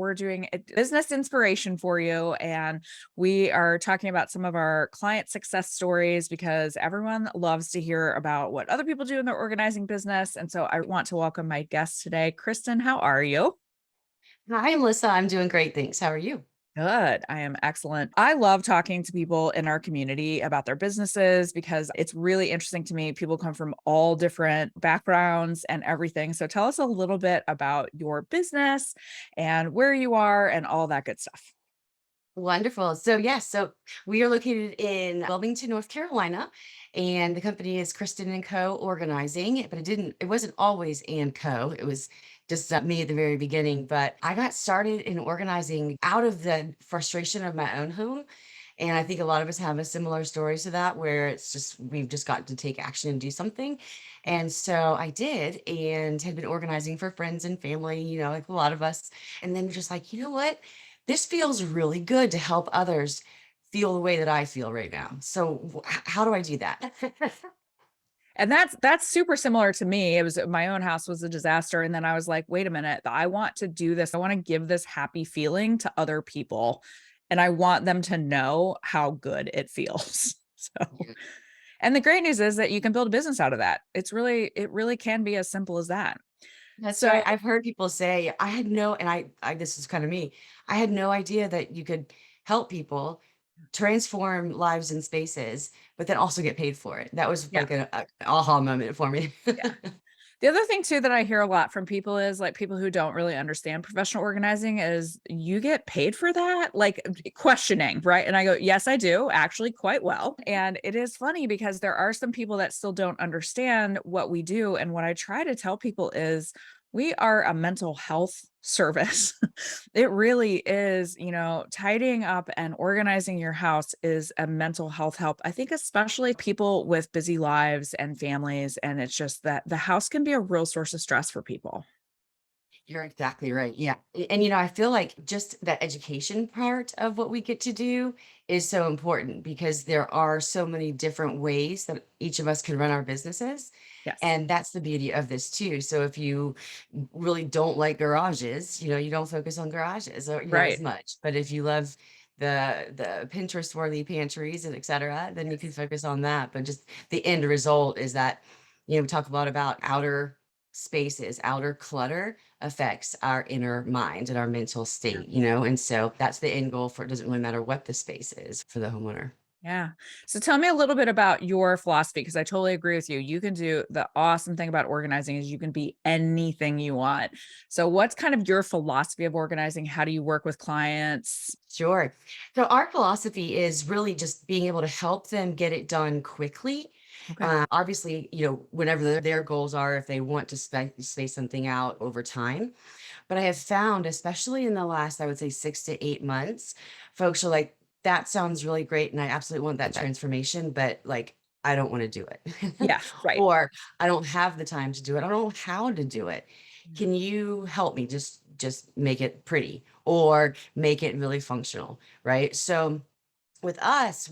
we're doing a business inspiration for you. And we are talking about some of our client success stories because everyone loves to hear about what other people do in their organizing business. And so I want to welcome my guest today. Kristin, how are you? Hi, Melissa. I'm doing great. Thanks. How are you? Good. I am excellent. I love talking to people in our community about their businesses because it's really interesting to me. People come from all different backgrounds and everything. So tell us a little bit about your business and where you are and all that good stuff. Wonderful. So we are located in Wilmington, North Carolina, and the company is Kristin Co Organizing. But it wasn't always and Co. It was just me at the very beginning. But I got started in organizing out of the frustration of my own home. And I think a lot of us have a similar story to that, where we've just got to take action and do something. And so I did, and had been organizing for friends and family, like a lot of us. And then just like, you know what? This feels really good to help others feel the way that I feel right now. So how do I do that? And that's super similar to me. It was my own house was a disaster. And then I was like, wait a minute, I want to do this. I want to give this happy feeling to other people. And I want them to know how good it feels. So, Yeah. and the great news is that you can build a business out of that. It really can be as simple as that. That's So right. I've heard people say, I had no, and I this is kind of me. I had no idea that you could help people transform lives and spaces, but then also get paid for it. That was yeah, like an aha moment for me. yeah. The other thing too that I hear a lot from people is like people who don't really understand professional organizing is you get paid for that? Like questioning, right? And I go, yes, I do actually quite well. And it is funny because there are some people that still don't understand what we do. And what I try to tell people is we are a mental health service. It really is, tidying up and organizing your house is a mental health help. I think, especially people with busy lives and families. And it's just that the house can be a real source of stress for people. You're exactly right. Yeah. And I feel like just that education part of what we get to do is so important because there are so many different ways that each of us can run our businesses. Yes. And that's the beauty of this too. So if you really don't like garages, you don't focus on garages or as Right. much. But if you love the Pinterest worthy pantries and et cetera, then you can Yes. focus on that. But just the end result is that, we talk a lot about outer spaces, outer clutter affects our inner mind and our mental Yeah. state. And so that's the end goal for it doesn't really matter what the space is for the homeowner. Yeah. So tell me a little bit about your philosophy because I totally agree with you. You can do the awesome thing about organizing is you can be anything you want. So what's kind of your philosophy of organizing? How do you work with clients? Sure. So our philosophy is really just being able to help them get it done quickly. Okay. Obviously, whatever their goals are, if they want to space something out over time. But I have found, especially in the last, I would say 6 to 8 months, folks are like, that sounds really great. And I absolutely want that transformation, but like, I don't want to do it. Yeah, right. Or I don't have the time to do it. I don't know how to do it. Yeah. Can you help me just make it pretty or make it really functional, right? So with us,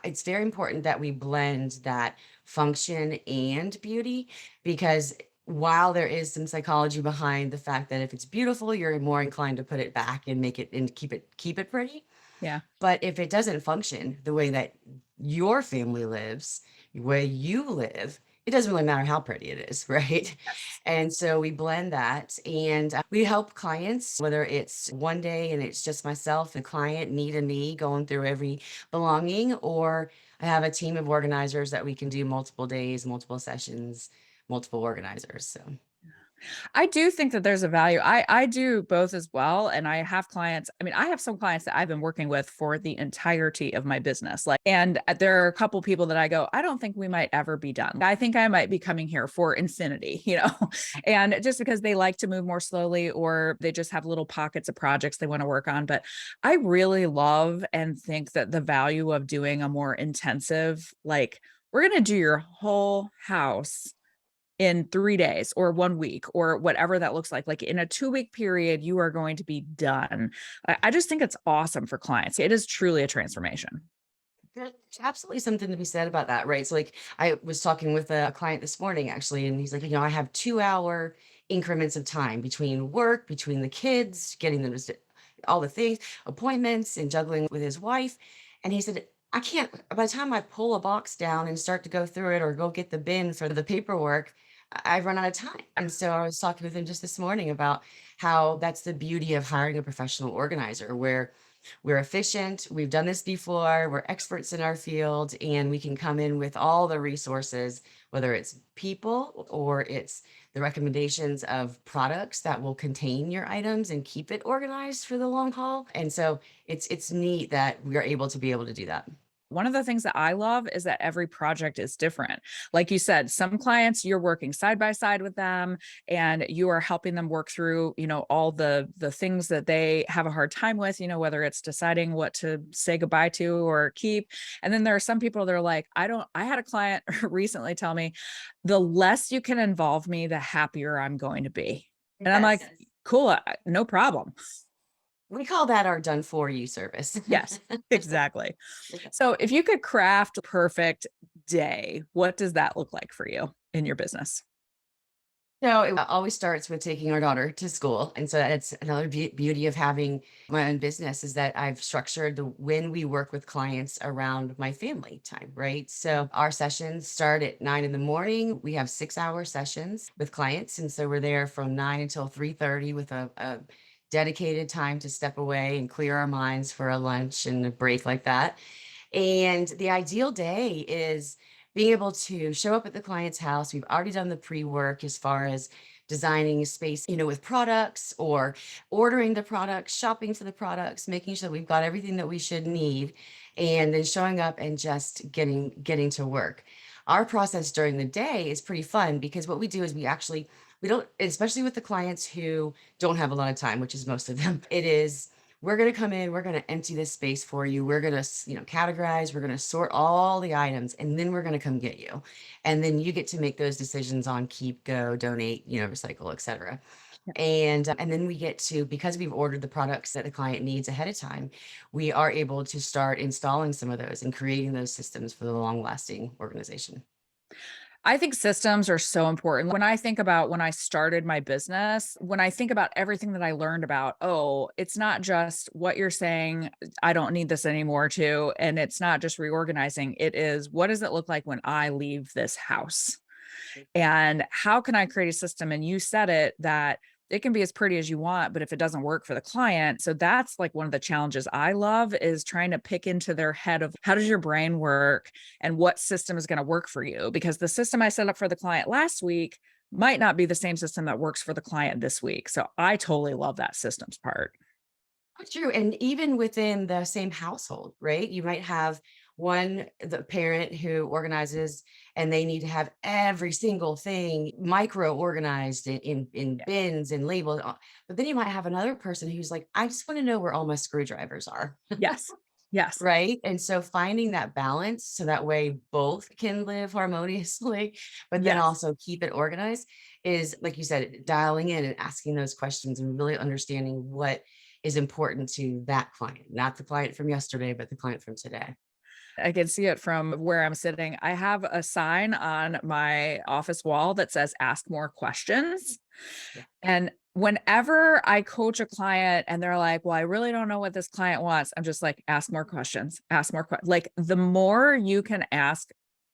it's very important that we blend that function and beauty because while there is some psychology behind the fact that if it's beautiful, you're more inclined to put it back and make it and keep it pretty. Yeah. But if it doesn't function the way that your family lives, where you live, it doesn't really matter how pretty it is, right? Yes. And so we blend that and we help clients, whether it's one day and it's just myself, the client, knee to knee, going through every belonging, or I have a team of organizers that we can do multiple days, multiple sessions, multiple organizers. So. I do think that there's a value. I do both as well. And I have clients. I mean, I have some clients that I've been working with for the entirety of my business. Like, and there are a couple people that I go, I don't think we might ever be done. I think I might be coming here for infinity, and just because they like to move more slowly or they just have little pockets of projects they want to work on. But I really love and think that the value of doing a more intensive, like, we're going to do your whole house in 3 days or 1 week or whatever that looks like in a 2 week period, you are going to be done. I just think it's awesome for clients. It is truly a transformation. There's absolutely something to be said about that, right? So, like, I was talking with a client this morning, actually, and he's like, I have 2 hour increments of time between work, between the kids, getting them to. all the things, appointments and juggling with his wife. And he said, I can't, by the time I pull a box down and start to go through it or go get the bin for the paperwork, I've run out of time. And so I was talking with him just this morning about how that's the beauty of hiring a professional organizer, where we're efficient, we've done this before, we're experts in our field, and we can come in with all the resources, whether it's people or it's the recommendations of products that will contain your items and keep it organized for the long haul. And so it's neat that we are able to do that. One of the things that I love is that every project is different. Like you said, some clients you're working side by side with them and you are helping them work through, all the things that they have a hard time with, whether it's deciding what to say goodbye to or keep. And then there are some people that are like, I had a client recently tell me, the less you can involve me, the happier I'm going to be. And I'm like, Yes. cool, no problem. We call that our done for you service. Yes, exactly. So if you could craft a perfect day, what does that look like for you in your business? So it always starts with taking our daughter to school. And so that's another beauty of having my own business is that I've structured when we work with clients around my family time, right? So our sessions start at 9 in the morning. We have 6 hour sessions with clients. And so we're there from 9 until 3:30 with a dedicated time to step away and clear our minds for a lunch and a break like that. And the ideal day is being able to show up at the client's house. We've already done the pre-work as far as designing a space, with products or ordering the products, shopping for the products, making sure we've got everything that we should need, and then showing up and just getting to work. Our process during the day is pretty fun because what we do is we don't, especially with the clients who don't have a lot of time, which is most of them, it is we're going to come in, we're going to empty this space for you. We're going to, categorize, we're going to sort all the items, and then we're going to come get you. And then you get to make those decisions on keep, go, donate, recycle, et cetera. And then we get to, because we've ordered the products that the client needs ahead of time, we are able to start installing some of those and creating those systems for the long lasting organization. I think systems are so important. When I think about when I started my business, when I think about everything that I learned about, oh, it's not just what you're saying, I don't need this anymore too. And it's not just reorganizing. It is, what does it look like when I leave this house? And how can I create a system? And you said it, that it can be as pretty as you want, but if it doesn't work for the client, so that's like one of the challenges I love is trying to pick into their head of how does your brain work and what system is going to work for you? Because the system I set up for the client last week might not be the same system that works for the client this week. So I totally love that systems part. Oh, true. And even within the same household, right? You might have the parent who organizes and they need to have every single thing micro organized in bins and labeled. But then you might have another person who's like, I just want to know where all my screwdrivers are. Yes. Yes. Right. And so finding that balance so that way both can live harmoniously, but then Yes. also keep it organized is, like you said, dialing in and asking those questions and really understanding what is important to that client, not the client from yesterday, but the client from today. I can see it from where I'm sitting. I have a sign on my office wall that says, ask more questions. Yeah. And whenever I coach a client and they're like, well, I really don't know what this client wants, I'm just like, ask more questions, ask more questions. Like the more you can ask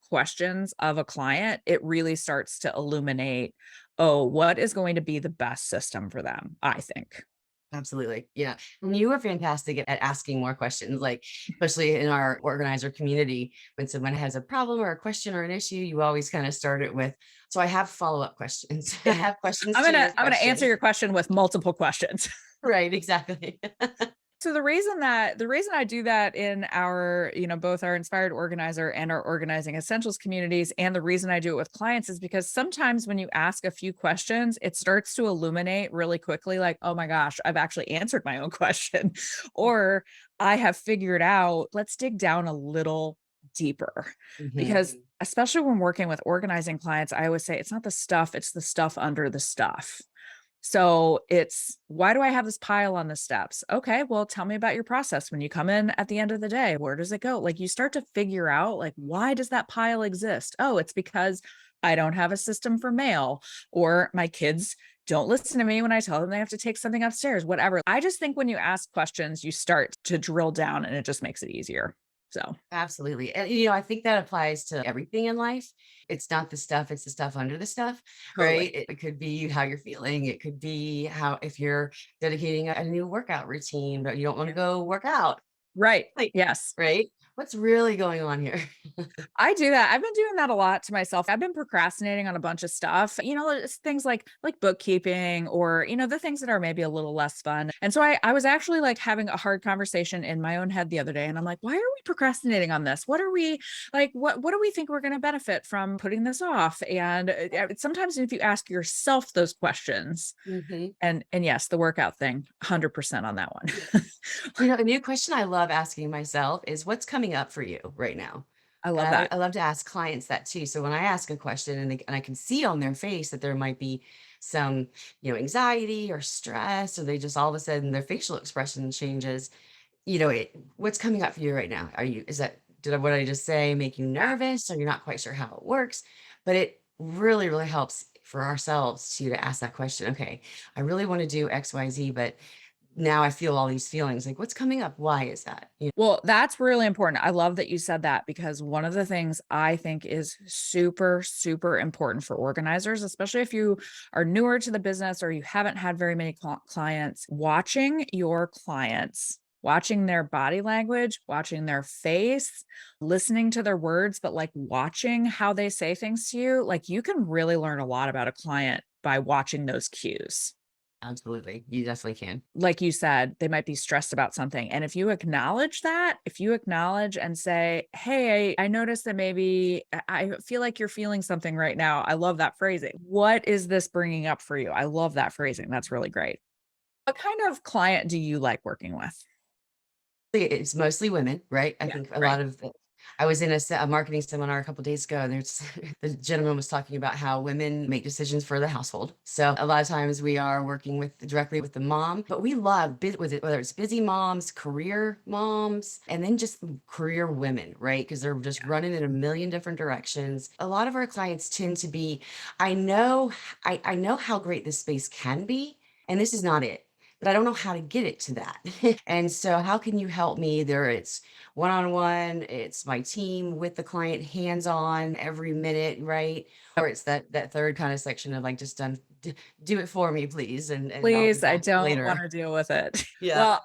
questions of a client, it really starts to illuminate, oh, what is going to be the best system for them, I think. Absolutely. Yeah. And you are fantastic at asking more questions, like, especially in our organizer community, when someone has a problem or a question or an issue, you always kind of start it with, so I have follow-up questions. I have questions I'm to gonna your I'm gonna answer question. your question with multiple questions. Right. Exactly. So the reason I do that in our, both our inspired organizer and our organizing essentials communities, and the reason I do it with clients is because sometimes when you ask a few questions, it starts to illuminate really quickly, like, oh my gosh, I've actually answered my own question, or I have figured out, let's dig down a little deeper. Because Mhm. especially when working with organizing clients, I always say it's not the stuff, it's the stuff under the stuff. So it's, why do I have this pile on the steps? Okay, well, tell me about your process when you come in at the end of the day. Where does it go? Like you start to figure out, like, why does that pile exist? Oh, it's because I don't have a system for mail, or my kids don't listen to me when I tell them they have to take something upstairs, whatever. I just think when you ask questions, you start to drill down and it just makes it easier. So Absolutely. And, I think that applies to everything in life. It's not the stuff, it's the stuff under the stuff, totally. right? It could be how you're feeling. It could be how, if you're dedicating a new workout routine, but you don't want to go work out, Right. like, Yes. right? What's really going on here? I do that. I've been doing that a lot to myself. I've been procrastinating on a bunch of stuff, it's things like bookkeeping or, the things that are maybe a little less fun. And so I was actually like having a hard conversation in my own head the other day. And I'm like, why are we procrastinating on this? What are we like, what do we think we're going to benefit from putting this off? And sometimes if you ask yourself those questions, Mhm. and yes, the workout thing, 100% on that one. A new question I love asking myself is what's coming up for you right now? I love And that. I love to ask clients that too. So when I ask a question and I can see on their face that there might be some, anxiety or stress, or they just all of a sudden their facial expression changes, what's coming up for you right now? What did I just say make you nervous or you're not quite sure how it works? But it really, really helps for ourselves to ask that question. Okay, I really want to do XYZ, but now I feel all these feelings. Like, what's coming up? Why is that? Well, that's really important. I love that you said that because one of the things I think is super, super important for organizers, especially if you are newer to the business or you haven't had very many clients, watching your clients, watching their body language, watching their face, listening to their words, but like watching how they say things to you, like you can really learn a lot about a client by watching those cues. Absolutely. You definitely can. Like you said, they might be stressed about something. And if you acknowledge that, if you acknowledge and say, hey, I noticed that maybe I feel like you're feeling something right now. I love that phrasing. What is this bringing up for you? I love that phrasing. That's really great. What kind of client do you like working with? It's mostly women, right? I Yeah, think a right. lot of I was in a marketing seminar a couple days ago, and there's the gentleman was talking about how women make decisions for the household. So a lot of times we are working with directly with the mom, but we love with it, whether it's busy moms, career moms, and then just career women, right? Because they're just running in a million different directions. A lot of our clients tend to be, I know, I know how great this space can be, and this is not it, but I don't know how to get it to that. And so how can you help me? Either it's one-on-one, it's my team with the client, hands-on every minute, right? Or it's that third kind of section of like just do it for me, please, and I'll be Please, I back don't want later. to deal with it. Yeah. Well,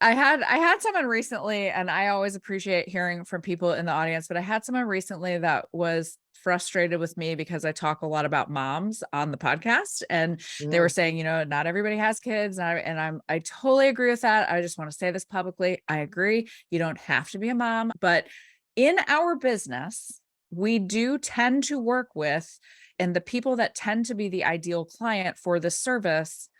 I had someone recently, and I always appreciate hearing from people in the audience, but I had someone recently that was frustrated with me because I talk a lot about moms on the podcast, and they were Mm, saying, not everybody has kids, and I totally agree with that. I just want to say this publicly. I agree. You don't have to be a mom, but in our business, we do tend to work with, and the people that tend to be the ideal client for the service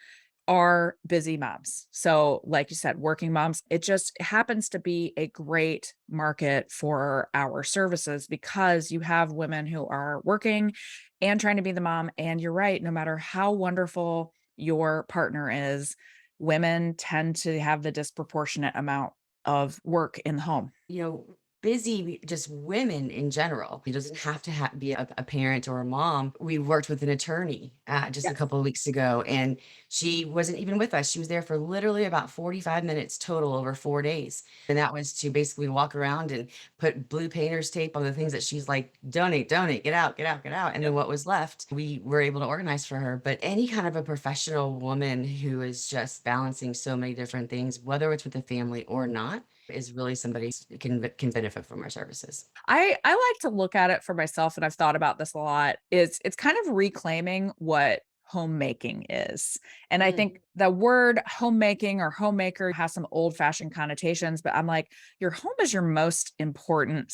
are busy moms. So, like you said, working moms, it just happens to be a great market for our services because you have women who are working and trying to be the mom. And you're right, no matter how wonderful your partner is, women tend to have the disproportionate amount of work in the home. you know, busy, just women in general. It doesn't have to be a parent or a mom. We worked with an attorney just a Yes. couple of weeks ago, and she wasn't even with us. She was there for literally about 45 minutes total over 4 days. And that was to basically walk around and put blue painter's tape on the things that she's like, donate, donate, get out, get out, get out. And then what was left, we were able to organize for her. But any kind of a professional woman who is just balancing so many different things, whether it's with a family or not, is really somebody can benefit from our services. I like to look at it for myself, and I've thought about this a lot. It's kind of reclaiming what homemaking is. And I Mm. think the word homemaking or homemaker has some old-fashioned connotations, but I'm like, your home is your most important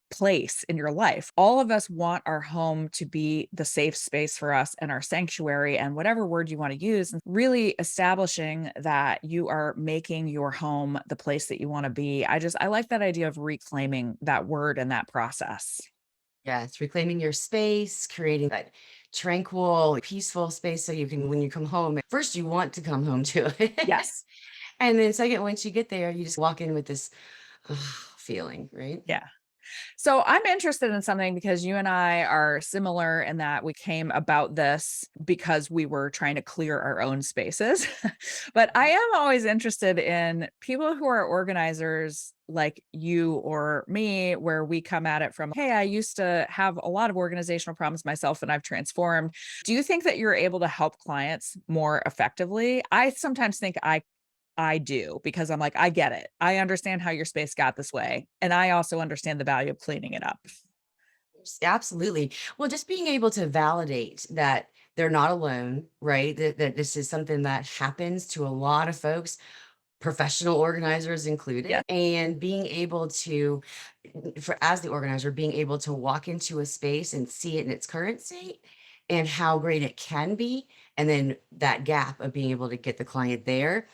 place in your life. All of us want our home to be the safe space for us and our sanctuary and whatever word you want to use, and really establishing that you are making your home the place that you want to be. I like that idea of reclaiming that word and that process. Yeah, it's reclaiming your space, creating that tranquil, peaceful space so you can, when you come home, first you want to come home to it. Yes. And then second, once you get there, you just walk in with this feeling, right? Yeah. So I'm interested in something because you and I are similar in that we came about this because we were trying to clear our own spaces. But I am always interested in people who are organizers like you or me, where we come at it from, hey, I used to have a lot of organizational problems myself and I've transformed. Do you think that you're able to help clients more effectively? I sometimes think I do because I'm like, I get it. I understand how your space got this way. And I also understand the value of cleaning it up. Absolutely. Well, just being able to validate that they're not alone, right? That this is something that happens to a lot of folks, professional organizers Yeah. included, and being able to, for as the organizer, being able to walk into a space and see it in its current state and how great it can be, and then that gap of being able to get the client there.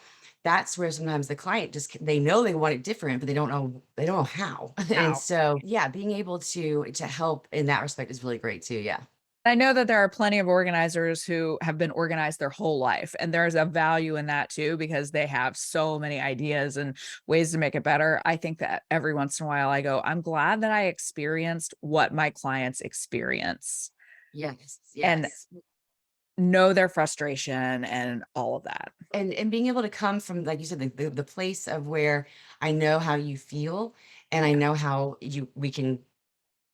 That's where sometimes the client just they know they want it different, but they don't know how. And Wow. so yeah, being able to help in that respect is really great too. Yeah. I know that there are plenty of organizers who have been organized their whole life, and there's a value in that too because they have so many ideas and ways to make it better. I think that every once in a while I go, I'm glad that I experienced what my clients experience Yes. and Yes. know their frustration and all of that. And being able to come from, like you said, the place of where I know how you feel and I Yeah. know how we can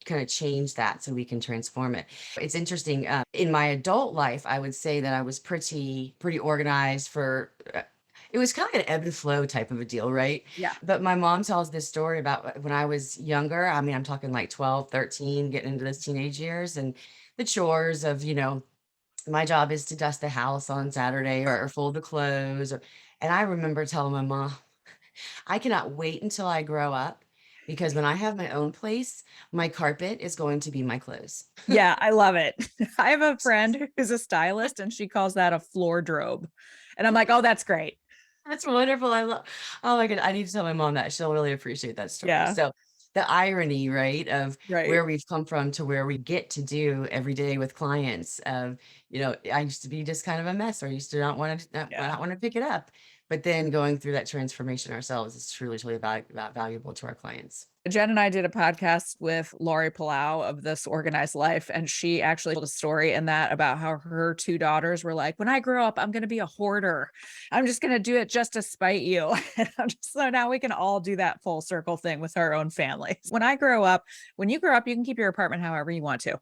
kind of change that so we can transform it. It's interesting. In my adult life, I would say that I was pretty organized for. It was kind of an ebb and flow type of a deal, right? Yeah. But my mom tells this story about when I was younger. I mean, I'm talking like 12, 13, getting into those teenage years, and the chores of, my job is to dust the house on Saturday, or fold the clothes. And I remember telling my mom, I cannot wait until I grow up because when I have my own place, my carpet is going to be my clothes. Yeah, I love it. I have a friend who's a stylist and she calls that a floor drobe. And I'm like, "Oh, that's great." That's wonderful. I love, oh my God, I need to tell my mom that. She'll really appreciate that story. Yeah, So the irony, right, of right. where we've come from to where we get to do every day with clients of, I used to be just kind of a mess, or I used to not Yeah. want to pick it up. But then going through that transformation ourselves is truly, truly valuable to our clients. Jen and I did a podcast with Laurie Palau of This Organized Life, and she actually told a story in that about how her 2 daughters were like, "When I grow up, I'm gonna be a hoarder. I'm just gonna do it just to spite you." And I'm just so now we can all do that full circle thing with our own families. When you grow up, you can keep your apartment however you want to.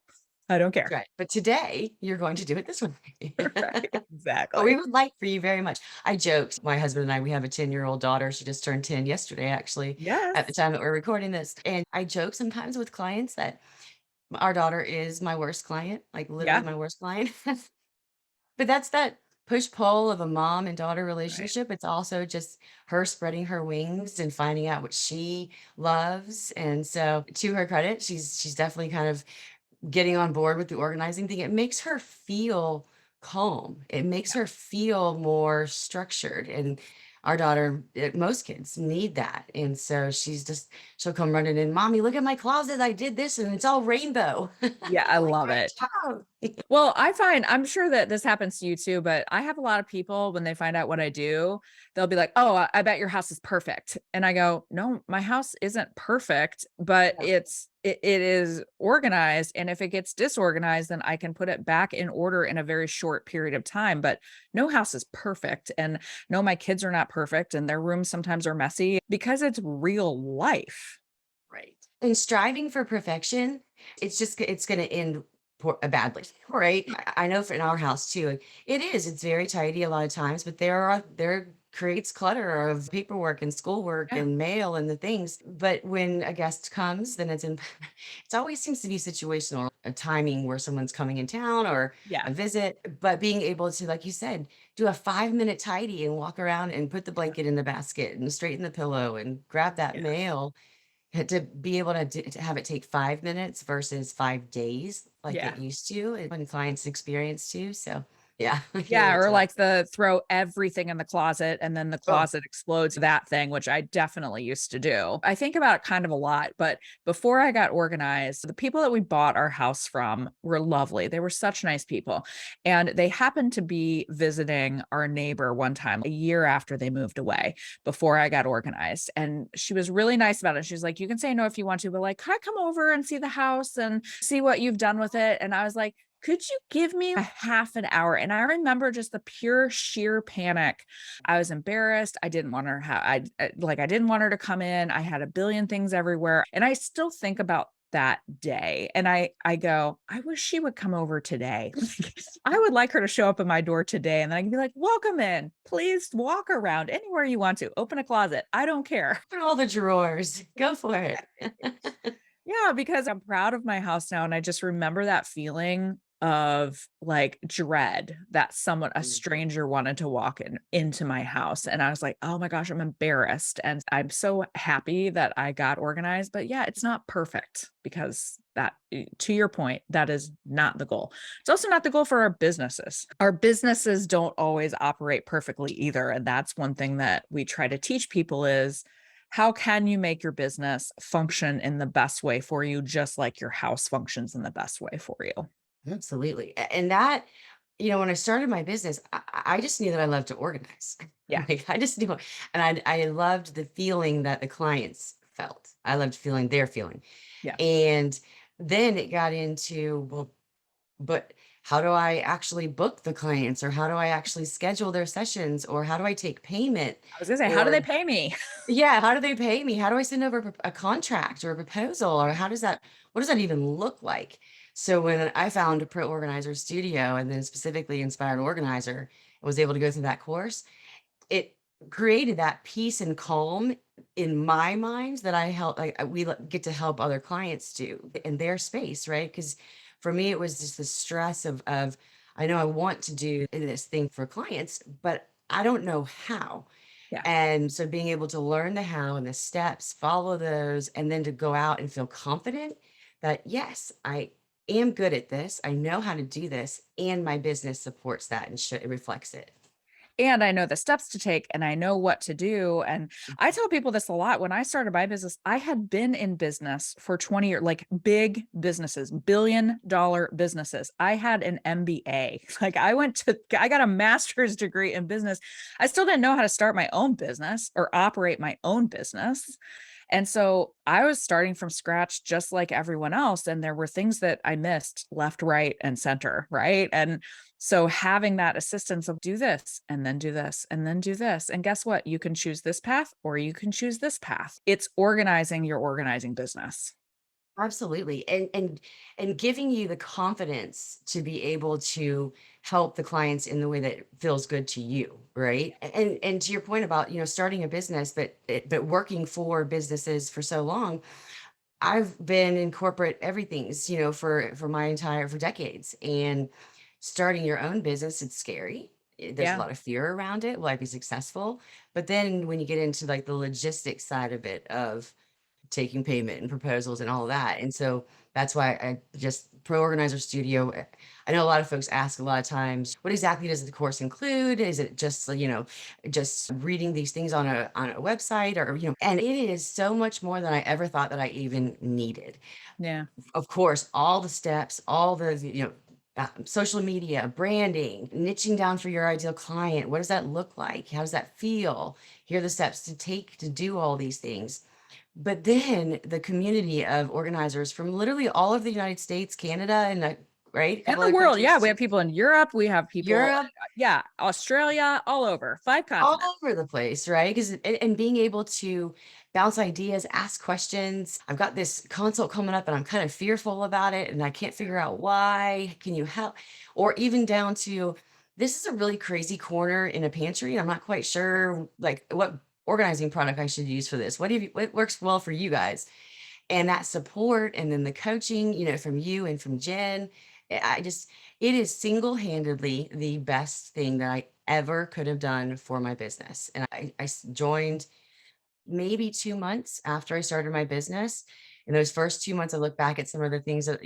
I don't care. Right. But today you're going to do it this way. Right, But we exactly. would like for you very much. I joked, my husband and I, we have a 10-year-old daughter. She just turned 10 yesterday, actually, at the Yes. time that we're recording this. And I joke sometimes with clients that our daughter is my worst client, like literally Yeah, my worst client. But that's that push pull of a mom and daughter right. relationship. It's also just her spreading her wings and finding out what she loves. And so to her credit, she's definitely kind of getting on board with the organizing thing. It makes her feel calm. It makes her feel more structured. And our daughter, most kids need that. And so she'll come running in, Mommy, look at my closet. I did this and it's all rainbow. Yeah, I Like, love great it. job. Well, I'm sure that this happens to you too, but I have a lot of people when they find out what I do, they'll be like, "Oh, I bet your house is perfect." And I go, "No, my house isn't perfect, but Yeah. it is organized, and if it gets disorganized, then I can put it back in order in a very short period of time, but no house is perfect, and no, my kids are not perfect, and their rooms sometimes are messy because it's real life." Right. And striving for perfection, it's going to end badly, right? I know for in our house too, it's very tidy a lot of times, but there creates clutter of paperwork and schoolwork Yeah, and mail and the things. But when a guest comes, then it always seems to be situational, a timing where someone's coming in town or yeah, a visit. But being able to, like you said, do a 5-minute tidy and walk around and put the yeah, blanket in the basket and straighten the pillow and grab that yeah, mail, to be able to have it take 5 minutes versus 5 days like yeah. it used to, and when clients experience too. So Yeah, I can Yeah, relate or to that. like the throw everything in the closet and then the Oh, closet explodes, that thing, which I definitely used to do. I think about it kind of a lot, but before I got organized, the people that we bought our house from were lovely. They were such nice people. And they happened to be visiting our neighbor one time, a year after they moved away, before I got organized. And she was really nice about it. She was like, you can say no if you want to, but like, can I come over and see the house and see what you've done with it? And I was like, could you give me a half an hour? And I remember just the pure sheer panic. I was embarrassed. I didn't want her I didn't want her to come in. I had a billion things everywhere. And I still think about that day. And I go, I wish she would come over today. I would like her to show up at my door today. And then I can be like, welcome in. Please walk around anywhere you want to. Open a closet. I don't care. open all the drawers. Go for it. Yeah, because I'm proud of my house now, and I just remember that feeling of, like, dread that a Mm. stranger wanted to walk into my house, and I was like, "Oh my gosh, I'm embarrassed," and I'm so happy that I got organized, but yeah, it's not perfect because to your point, that is not the goal. It's also not the goal for our businesses. Our businesses don't always operate perfectly either, and that's one thing that we try to teach people is how can you make your business function in the best way for you, just like your house functions in the best way for you? Absolutely. And that, when I started my business, I just knew that I loved to organize. Yeah. Like I just knew, and I loved the feeling that the clients felt. I loved feeling their feeling. Yeah. And then it got into, well, but how do I actually book the clients, or how do I actually schedule their sessions, or how do I take payment, I was gonna say, how do they or pay me? yeah, how do they pay me? How do I send over a contract or a proposal, or what does that even look like? So when I found a Pro Organizer Studio, and then specifically Inspired Organizer, and was able to go through that course, it created that peace and calm in my mind that I help, like, get to help other clients do in their space, right? Because for me, it was just the stress of I know I want to do this thing for clients, but I don't know how. Yeah. And so being able to learn the how and the steps, follow those, and then to go out and feel confident that, yes, I am good at this. I know how to do this. And my business supports that and it reflects it. And I know the steps to take and I know what to do. And I tell people this a lot. When I started my business, I had been in business for 20 years, like big businesses, $1 billion businesses. I had an MBA. Like I got a master's degree in business. I still didn't know how to start my own business or operate my own business. And so I was starting from scratch just like everyone else. And there were things that I missed left, right, and center. Right. And so having that assistance of do this and then do this and then do this. And guess what? You can choose this path or you can choose this path. It's organizing your organizing business. Absolutely. And giving you the confidence to be able to help the clients in the way that feels good to you, right? And to your point about, starting a business, but working for businesses for so long, I've been in corporate everything's, for my entire for decades. And starting your own business, it's scary. There's a Yeah. lot of fear around it. Will I be successful? But then when you get into like the logistics side of it, of taking payment and proposals and all that. And so that's why I just Pro Organizer Studio. I know a lot of folks ask a lot of times, what exactly does the course include? Is it just, just reading these things on a website, or, and it is so much more than I ever thought that I even needed. Yeah. Of course, all the steps, all the, social media, branding, niching down for your ideal client. What does that look like? How does that feel? Here are the steps to take to do all these things. But then the community of organizers from literally all of the United States, Canada, and right, a And couple the other world. Yeah. countries, We have people in Europe. We have people, Europe, yeah, Australia, all over, 5 all continents. over the place, right? Because and being able to bounce ideas, ask questions. I've got this consult coming up, and I'm kind of fearful about it, and I can't figure out why. Can you help? Or even down to, this is a really crazy corner in a pantry. I'm not quite sure, like, what organizing product I should use for this. What works well for you guys? And that support, and then the coaching, from you and from Jen, it is single-handedly the best thing that I ever could have done for my business. And joined maybe 2 months after I started my business. in those first 2 months, I look back at some of the things that,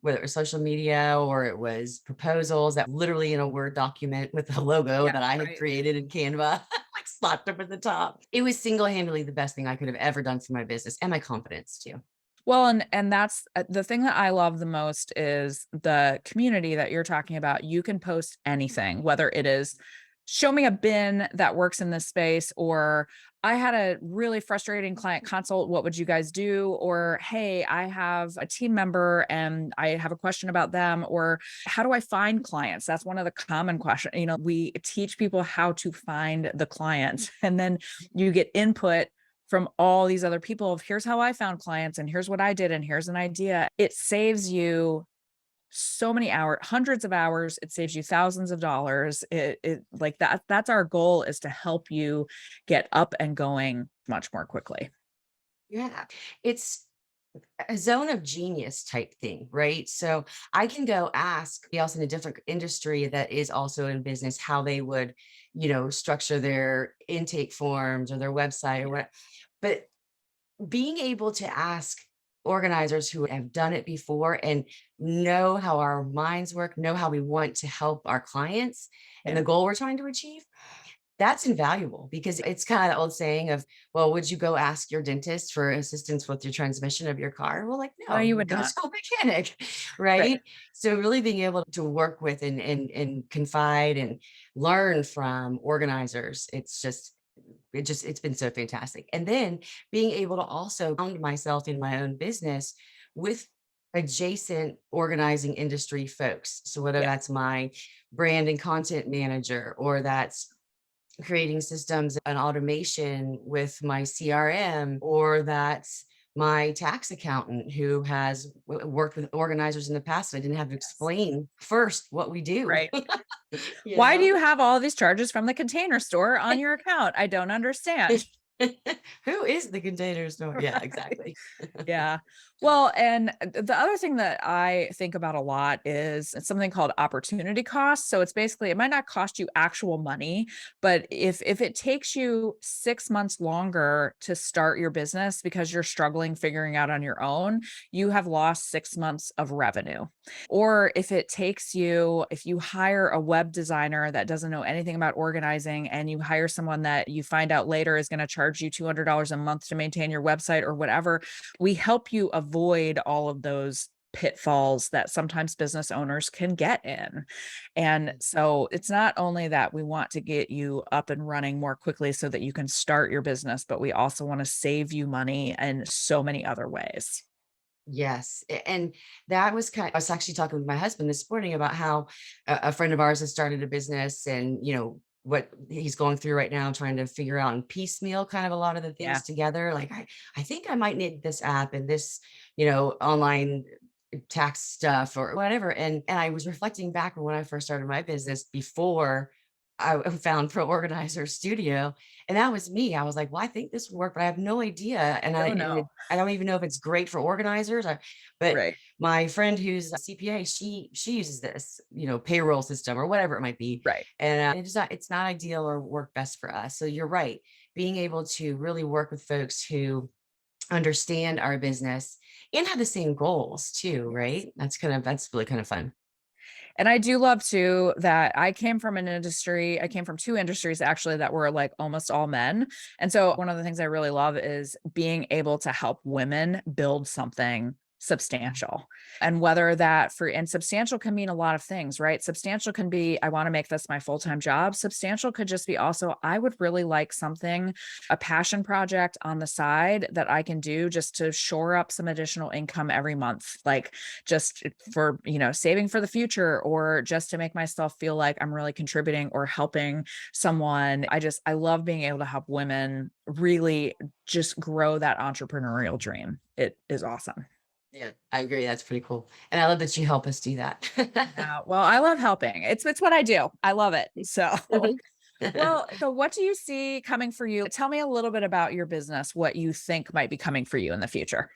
whether it was social media or it was proposals that literally in a Word document with a logo Yeah, that I had right. created in Canva, like slapped up at the top. It was single-handedly the best thing I could have ever done for my business and my confidence too. Well, and that's the thing that I love the most is the community that you're talking about. You can post anything, whether it is show me a bin that works in this space, or I had a really frustrating client consult. What would you guys do? Or, hey, I have a team member and I have a question about them, or how do I find clients? That's one of the common questions. We teach people how to find the clients, and then you get input from all these other people of here's how I found clients and here's what I did and here's an idea. It saves you so many hours, hundreds of hours. It saves you thousands of dollars. It like that's our goal, is to help you get up and going much more quickly. Yeah. It's a zone of genius type thing, right? So I can go ask somebody else in a different industry that is also in business how they would, structure their intake forms or their website or what. But being able to ask organizers who have done it before and know how our minds work, know how we want to help our clients and Yeah. the goal we're trying to achieve, that's invaluable because it's kind of the old saying of, well, would you go ask your dentist for assistance with your transmission of your car? Well, like, No, no, you would go not. to a mechanic, Right. right? So really being able to work with and confide and learn from organizers, it's been so fantastic. And then being able to also found myself in my own business with adjacent organizing industry folks. So whether Yeah. that's my brand and content manager, or that's creating systems and automation with my CRM, or that's my tax accountant who has worked with organizers in the past. So I didn't have to Yes. explain first what we do. Right. you Why do know? you have all these charges from the Container Store on your account? I don't understand. Who is the Container Store? Yeah, Right. exactly. Yeah. Well, and the other thing that I think about a lot is something called opportunity cost. So it's basically, it might not cost you actual money, but if it takes you 6 months longer to start your business because you're struggling figuring out on your own, you have lost 6 months of revenue. Or if you hire a web designer that doesn't know anything about organizing, and you hire someone that you find out later is going to charge you $200 a month to maintain your website or whatever, we help you avoid all of those pitfalls that sometimes business owners can get in. And so it's not only that we want to get you up and running more quickly so that you can start your business, but we also want to save you money in so many other ways. Yes. And that was I was actually talking with my husband this morning about how a friend of ours has started a business and, what he's going through right now, trying to figure out and piecemeal kind of a lot of the Yeah. things together. Like, I think I might need this app and this, online tax stuff or whatever. And I was reflecting back on when I first started my business before I found Pro Organizer Studio, and that was me. I was like, "Well, I think this would work, but I have no idea." And Oh, no. I don't even know if it's great for organizers. But Right. my friend who's a CPA, she uses this, payroll system or whatever it might be, Right. and it's not ideal or work best for us. So you're right, being able to really work with folks who understand our business and have the same goals too, right? That's really kind of fun. And I do love too that I came from two industries actually that were like almost all men. And so one of the things I really love is being able to help women build something substantial. And whether that and substantial can mean a lot of things, right? Substantial can be, I want to make this my full-time job. Substantial could just be also, I would really like something, a passion project on the side that I can do just to shore up some additional income every month. Like just for, saving for the future, or just to make myself feel like I'm really contributing or helping someone. I love being able to help women really just grow that entrepreneurial dream. It is awesome. Yeah, I agree. That's pretty cool. And I love that you help us do that. Yeah, well, I love helping. It's what I do. I love it. So, Mhm. well, so what do you see coming for you? Tell me a little bit about your business, what you think might be coming for you in the future.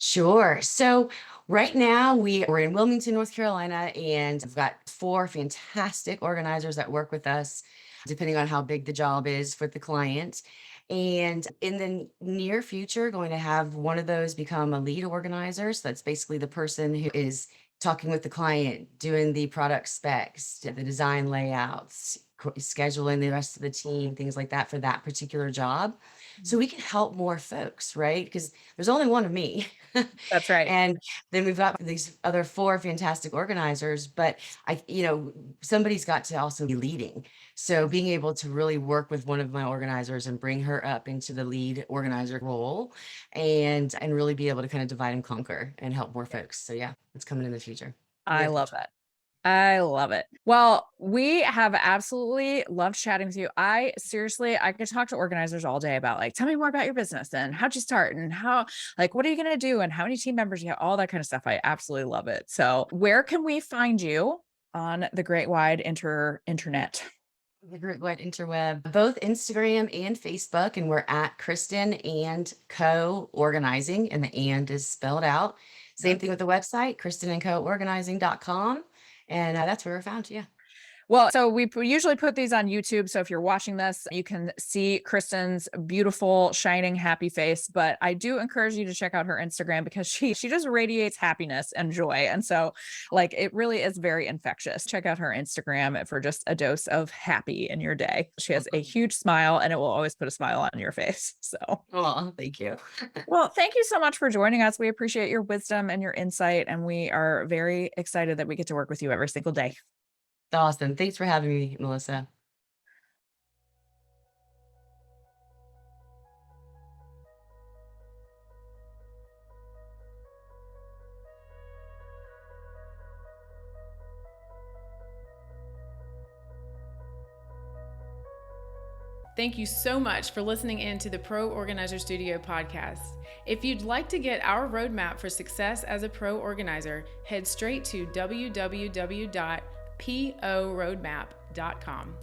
Sure. So right now we're in Wilmington, North Carolina, and I've got four fantastic organizers that work with us, depending on how big the job is for the client. And in the near future, going to have one of those become a lead organizer. So that's basically the person who is talking with the client, doing the product specs, the design layouts, scheduling the rest of the team, things like that for that particular job. So we can help more folks, right? Because there's only one of me. That's right. And then we've got these other four fantastic organizers, but somebody's got to also be leading. So being able to really work with one of my organizers and bring her up into the lead organizer role and really be able to kind of divide and conquer and help more folks. So yeah, it's coming in the future. I Near love future. it. I love it. Well, we have absolutely loved chatting with you. I could talk to organizers all day about like, tell me more about your business and how'd you start and how, like, what are you going to do and how many team members you have, all that kind of stuff. I absolutely love it. So where can we find you on the great wide internet? The Great Wide Interweb, both Instagram and Facebook, and we're at Kristin and Co Organizing, and the and is spelled out. Same thing with the website, KristinandCoOrganizing.com, and that's where we're found. Yeah. Well, so we usually put these on YouTube. So if you're watching this, you can see Kristin's beautiful, shining, happy face. But I do encourage you to check out her Instagram because she just radiates happiness and joy. And so like it really is very infectious. Check out her Instagram for just a dose of happy in your day. She has a huge smile and it will always put a smile on your face. So Oh, thank you. well, thank you so much for joining us. We appreciate your wisdom and your insight. And we are very excited that we get to work with you every single day. Awesome. Thanks for having me, Melissa. Thank you so much for listening in to the Pro Organizer Studio podcast. If you'd like to get our roadmap for success as a pro organizer, head straight to www.poroadmap.com.